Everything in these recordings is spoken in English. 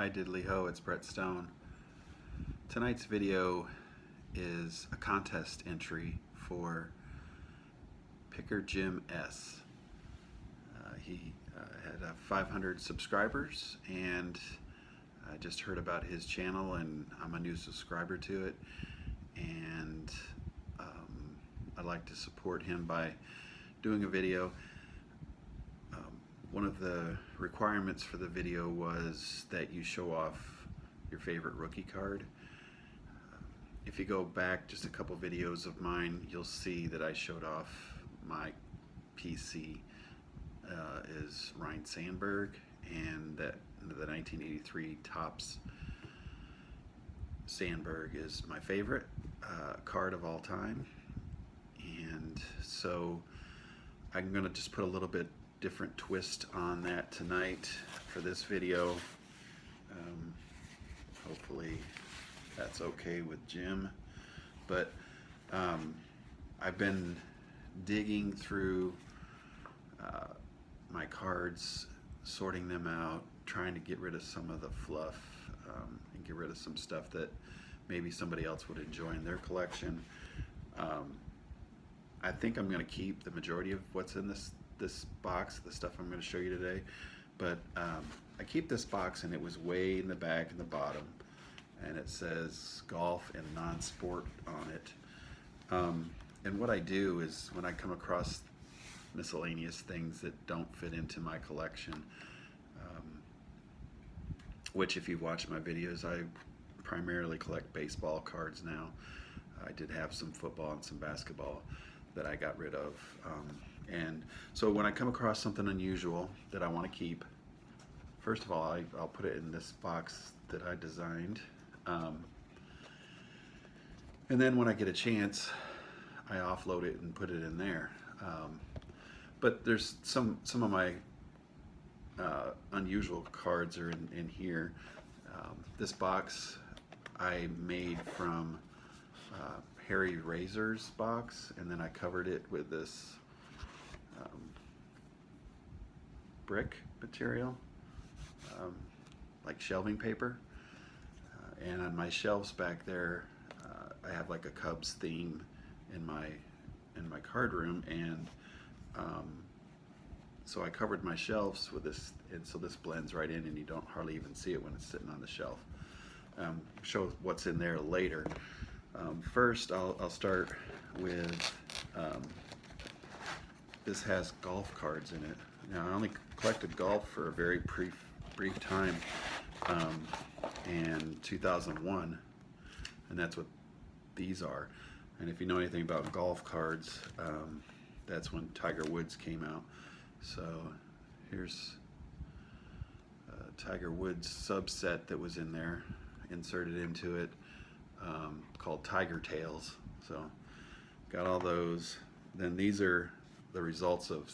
Hi Diddly Ho, it's Brett Stone. Tonight's video is a contest entry for picker JimS. He had 500 subscribers, and I just heard about his channel and I'm a new subscriber to it, and I'd like to support him by doing a video. One of the requirements for the video was that you show off your favorite rookie card. If you go back just a couple videos of mine, you'll see that I showed off my PC is Ryan Sandberg, and that the 1983 Topps Sandberg is my favorite card of all time. And so I'm going to just put a little bit different twist on that tonight for this video. Hopefully that's okay with Jim, but I've been digging through my cards, sorting them out, trying to get rid of some of the fluff and get rid of some stuff that maybe somebody else would enjoy in their collection. I think I'm going to keep the majority of what's in this box, the stuff I'm going to show you today, but I keep this box, and it was way in the back in the bottom, and it says golf and non-sport on it. And what I do is, when I come across miscellaneous things that don't fit into my collection, which if you've watched my videos, I primarily collect baseball cards now. I did have some football and some basketball that I got rid of. And so when I come across something unusual that I want to keep, first of all, I'll put it in this box that I designed. And then when I get a chance, I offload it and put it in there. But there's some of my unusual cards are in here. This box I made from Harry Razor's box, and then I covered it with this brick material, like shelving paper. And on my shelves back there, I have like a Cubs theme in my card room, and so I covered my shelves with this, and so this blends right in, and you don't hardly even see it when it's sitting on the shelf. Show what's in there later. First, I'll start with this has golf cards in it. Now, I only collected golf for a very brief time in 2001, and that's what these are. And if you know anything about golf cards, that's when Tiger Woods came out. So here's a Tiger Woods subset that was in there, inserted into it, called Tiger Tails. So got all those. Then these are the results of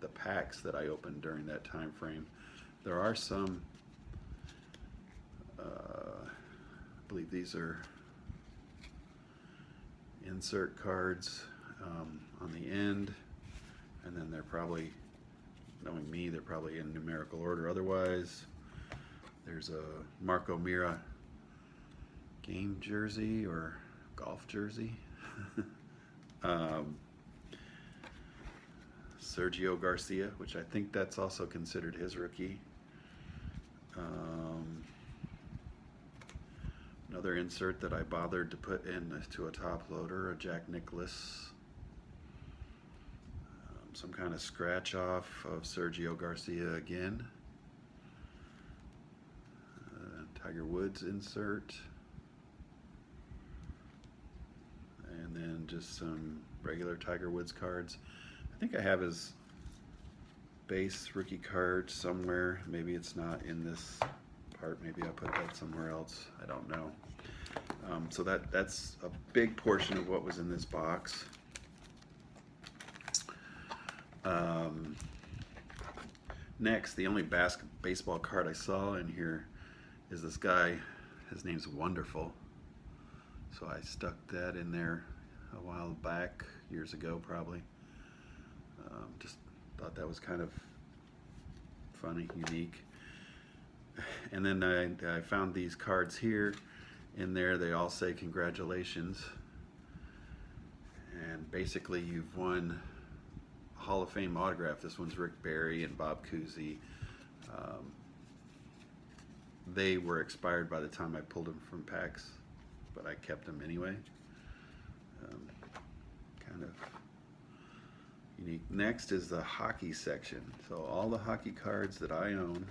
the packs that I opened during that time frame. There are some, I believe these are insert cards on the end, and then they're probably, knowing me, they're probably in numerical order otherwise. There's a Marco Mira game jersey or golf jersey. Sergio Garcia, which I think that's also considered his rookie. Another insert that I bothered to put into a top loader, a Jack Nicklaus. Some kind of scratch off of Sergio Garcia again. Tiger Woods insert. And then just some regular Tiger Woods cards. I think I have his base rookie card somewhere. Maybe it's not in this part. Maybe I'll put that somewhere else. I don't know. So that's a big portion of what was in this box. Next, the only baseball card I saw in here is this guy. His name's Wonderful. So I stuck that in there a while back, years ago probably. Just thought that was kind of funny, unique. And then I found these cards here. In there, they all say congratulations. And basically, you've won a Hall of Fame autograph. This one's Rick Barry and Bob Cousy. They were expired by the time I pulled them from packs, but I kept them anyway. Kind of unique. Next is the hockey section. So all the hockey cards that I own,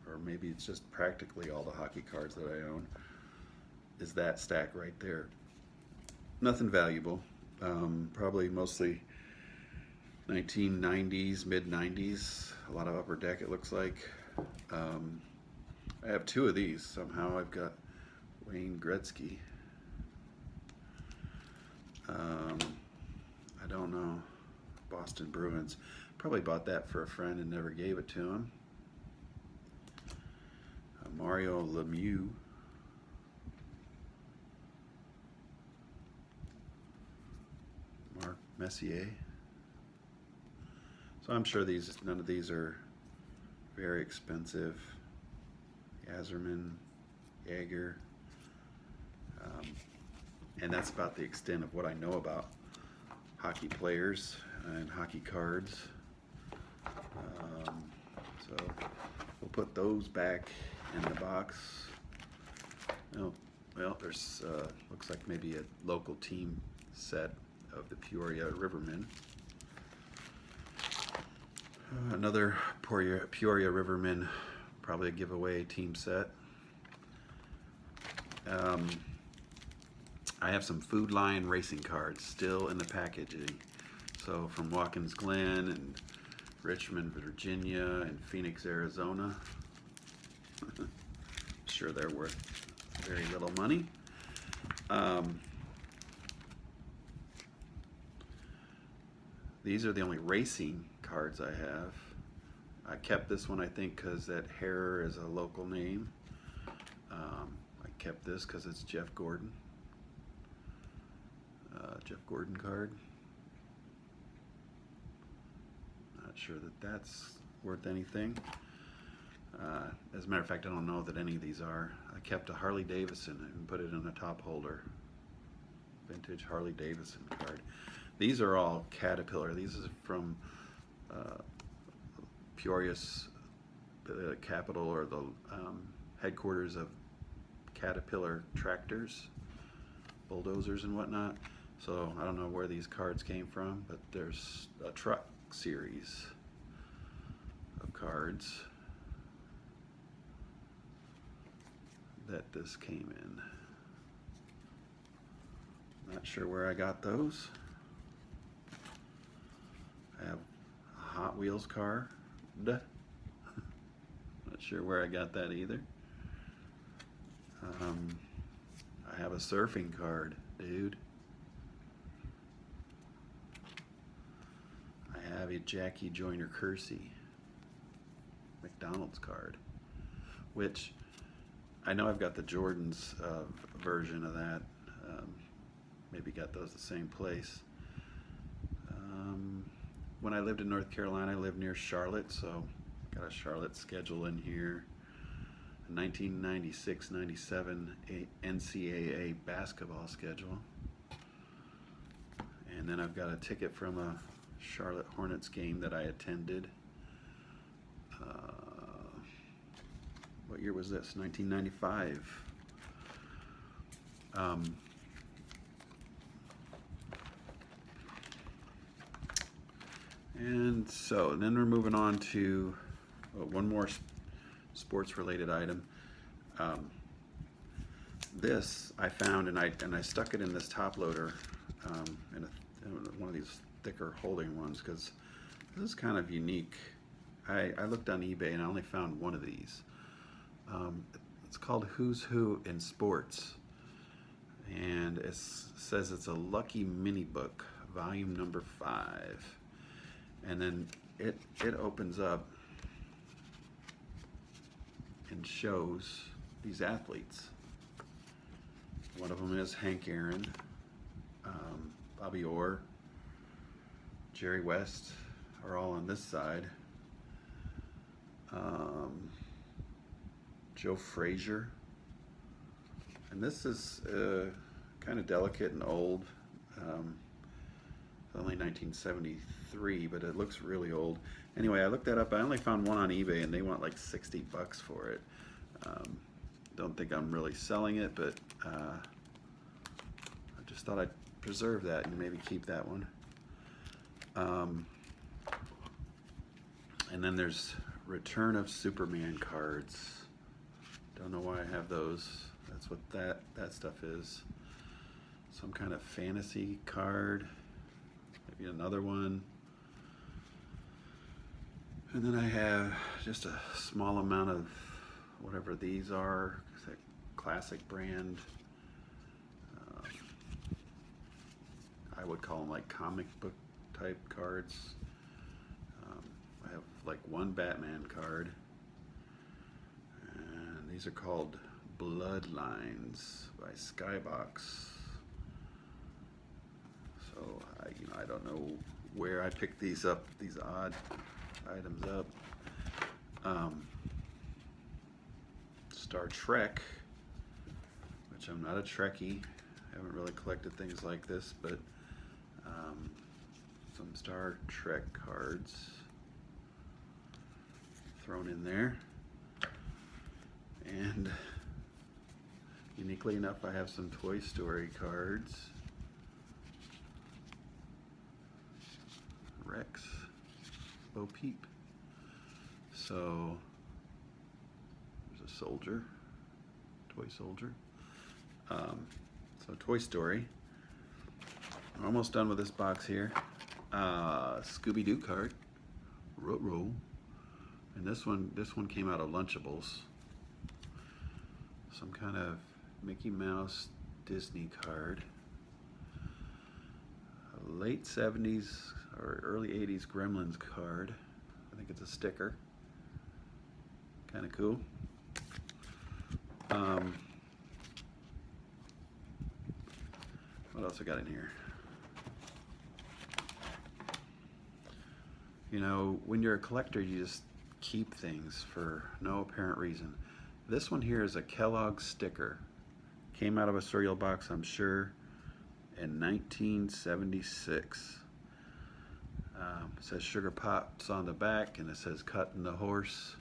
or maybe it's just practically all the hockey cards that I own, is that stack right there. Nothing valuable. Probably mostly 1990s, mid-90s. A lot of Upper Deck, it looks like. I have two of these. Somehow I've got Wayne Gretzky. I don't know. Boston Bruins. Probably bought that for a friend and never gave it to him. Mario Lemieux. Mark Messier. So I'm sure none of these are very expensive. Yzerman, Yager. And that's about the extent of what I know about hockey players and hockey cards. So we'll put those back in the box. Oh, well, there's looks like maybe a local team set of the Peoria Rivermen. Another Peoria Rivermen, probably a giveaway team set. I have some Food Lion racing cards still in the packaging. So from Watkins Glen and Richmond, Virginia, and Phoenix, Arizona. Sure, they're worth very little money. These are the only racing cards I have. I kept this one, I think, because that Hair is a local name. I kept this because it's Jeff Gordon. Jeff Gordon card. Not sure that that's worth anything. As a matter of fact, I don't know that any of these are. I kept a Harley Davidson and put it in a top holder. Vintage Harley Davidson card. These are all Caterpillar. These are from Peoria's capital, or the headquarters of Caterpillar tractors, bulldozers and whatnot. So I don't know where these cards came from, but there's a truck series of cards that this came in. Not sure where I got those. I have a Hot Wheels car. Not sure where I got that either. I have a surfing card, dude. I have a Jackie Joyner Kersey McDonald's card, which I know I've got the Jordan's version of that. Maybe got those the same place. When I lived in North Carolina, I lived near Charlotte, so got a Charlotte schedule in here. 1996-97 NCAA basketball schedule. And then I've got a ticket from a Charlotte Hornets game that I attended. What year was this? 1995. And then we're moving on to one more sports related item. This I found, and I stuck it in this top loader, in one of these thicker holding ones, because this is kind of unique. I looked on eBay and I only found one of these. It's called Who's Who in Sports, and it says it's a Lucky Mini Book, volume number 5. And then it opens up and shows these athletes. One of them is Hank Aaron, Bobby Orr, Jerry West are all on this side. Joe Frazier. And this is kind of delicate and old. Only 1973, but it looks really old. Anyway, I looked that up. I only found one on eBay, and they want like 60 bucks for it. Don't think I'm really selling it, but I just thought I'd preserve that and maybe keep that one. And then there's Return of Superman cards. Don't know why I have those. That's what that stuff is. Some kind of fantasy card. Maybe another one. And then I have just a small amount of whatever these are. It's a classic brand. I would call them like comic book type cards. I have like one Batman card. And these are called Bloodlines by Skybox. So I don't know where I picked these up, these odd items up. Star Trek, which I'm not a Trekkie. I haven't really collected things like this, but some Star Trek cards thrown in there. And uniquely enough, I have some Toy Story cards. Rex, Bo Peep. So there's a soldier, toy soldier. So Toy Story. We're almost done with this box here. Scooby-Doo card, Ruh-Roh. And this one came out of Lunchables. Some kind of Mickey Mouse Disney card. A late 70s or early 80s Gremlins card. I think it's a sticker. Kind of cool. What else I got in here? You know, when you're a collector, you just keep things for no apparent reason. This one here is a Kellogg sticker. Came out of a cereal box, I'm sure, in 1976. It says Sugar Pops on the back, and it says Cutting the Horse.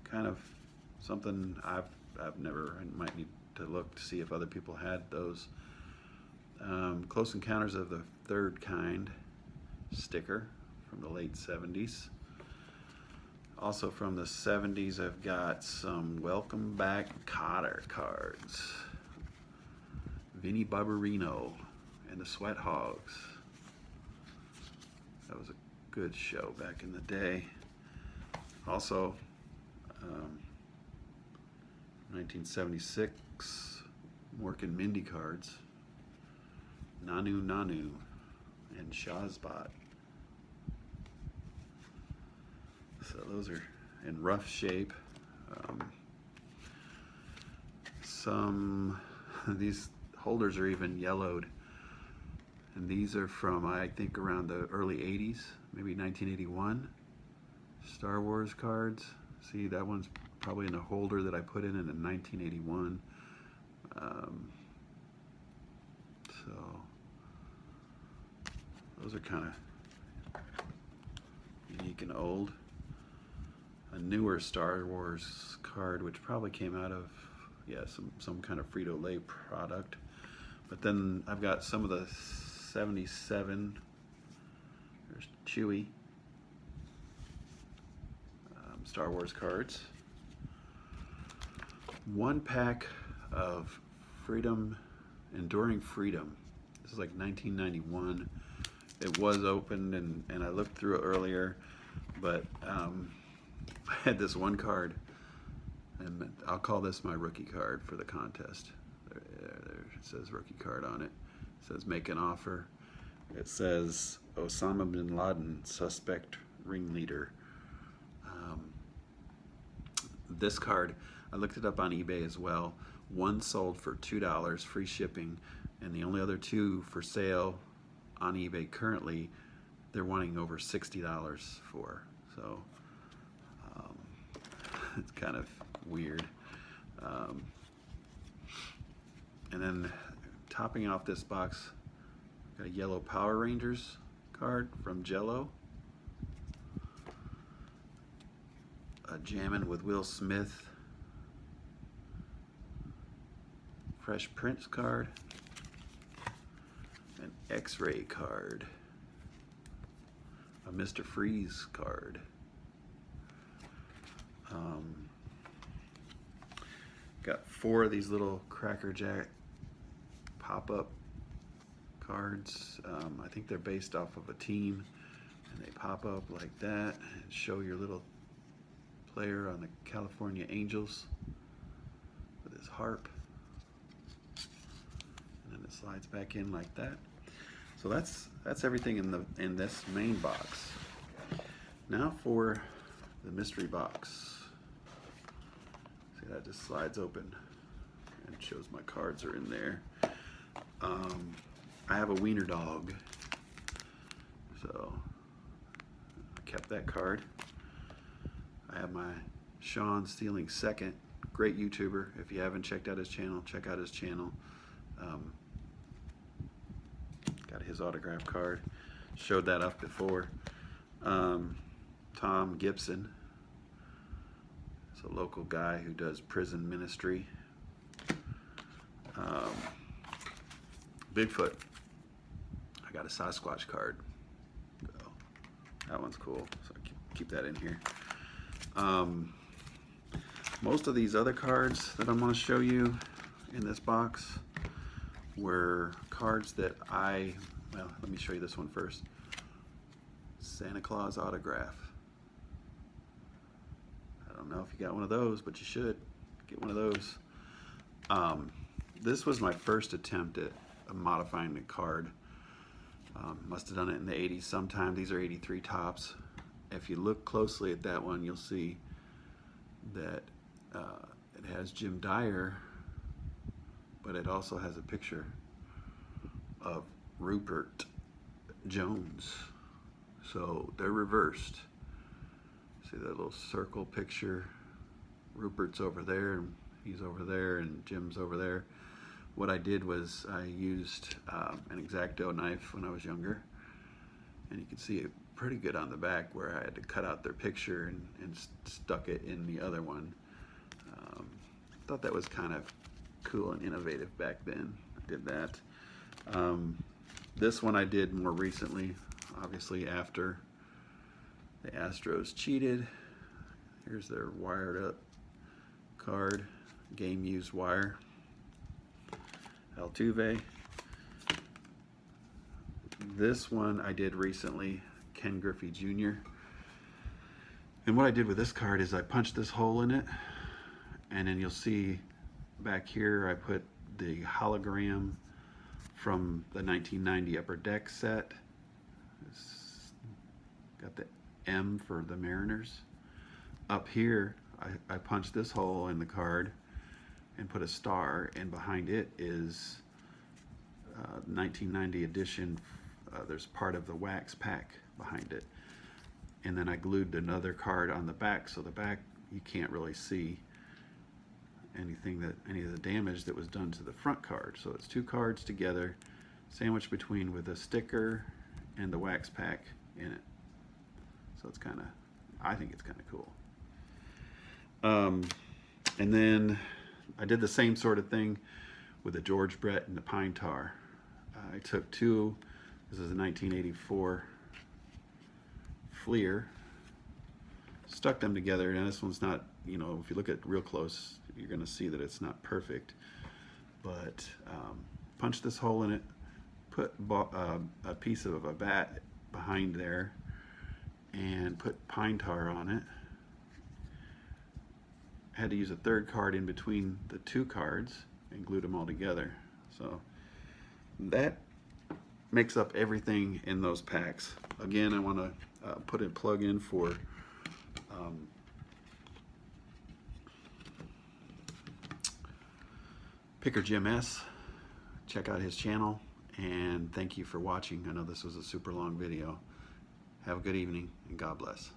Kind of something I've never, I might need to look to see if other people had those. Close Encounters of the Third Kind sticker from the late 70s. Also from the 70s, I've got some Welcome Back Kotter cards. Vinnie Barbarino and the Sweat Hogs. That was a good show back in the day. Also, 1976 Mork and Mindy cards. Nanu Nanu and Shazbot. So those are in rough shape. Some these holders are even yellowed, and these are from I think around the early 80s, maybe 1981. Star Wars cards. See, that one's probably in a holder that I put in 1981. So those are kind of unique and old. A newer Star Wars card, which probably came out of some kind of Frito-Lay product. But then I've got some of the 77. There's Chewie. Star Wars cards. One pack of Freedom, Enduring Freedom. This is like 1991. It was opened and I looked through it earlier, but I had this one card, and I'll call this my rookie card for the contest. There it says rookie card on it. It says make an offer. It says Osama bin Laden, suspect ringleader. This card, I looked it up on eBay as well. One sold for $2, free shipping, and the only other two for sale on eBay currently, they're wanting over $60 for. So It's kind of weird. And then topping off this box, got a yellow Power Rangers card from Jello. A Jammin' with Will Smith Fresh Prince card. An X-Ray card. A Mr. Freeze card. Got 4 of these little Cracker Jack pop-up cards. I think they're based off of a team, and they pop up like that and show your little player on the California Angels with his harp, and then it slides back in like that. So that's everything in this main box. Now for the mystery box. See, that just slides open and shows my cards are in there. I have a wiener dog, so I kept that card. I have my Sean Stealing Second, great YouTuber. If you haven't checked out his channel, check out his channel. Got his autograph card. Showed that up before. Tom Gibson. It's a local guy who does prison ministry. Bigfoot. I got a Sasquatch card. So that one's cool. So I keep that in here. Most of these other cards that I'm going to show you in this box were cards that well, let me show you this one first. Santa Claus autograph. I don't know if you got one of those, but you should get one of those. This was my first attempt at modifying the card. Must have done it in the 80s sometime. These are 83 tops. If you look closely at that one, you'll see that it has Jim Dyer, but it also has a picture of Rupert Jones. So they're reversed. See that little circle picture? Rupert's over there, and he's over there, and Jim's over there. What I did was I used an X-Acto knife when I was younger, and you can see it pretty good on the back where I had to cut out their picture and stuck it in the other one. Thought that was kind of cool and innovative back then. I did that. This one I did more recently, obviously after the Astros cheated. Here's their wired up card, game used wire. Altuve. This one I did recently, Ken Griffey Jr. And what I did with this card is I punched this hole in it, and then you'll see back here I put the hologram from the 1990 Upper Deck set. It's got the M for the Mariners. Up here I punched this hole in the card and put a star, and behind it is 1990 edition. There's part of the wax pack behind it, and then I glued another card on the back, so the back you can't really see any of the damage that was done to the front card. So it's 2 cards together, sandwiched between with a sticker and the wax pack in it. So it's kind of, I think it's kind of cool. And then I did the same sort of thing with the George Brett and the Pine Tar. I took 2, this is a 1984 Fleer, stuck them together, and this one's not, you know, if you look at it real close, you're going to see that it's not perfect, but punched this hole in it, put a piece of a bat behind there, and put Pine Tar on it. Had to use a 3rd card in between the 2 cards and glued them all together. So that makes up everything in those packs. Again, I want to put a plug in for Picker JimS. Check out his channel, and thank you for watching. I know this was a super long video. Have a good evening, and God bless.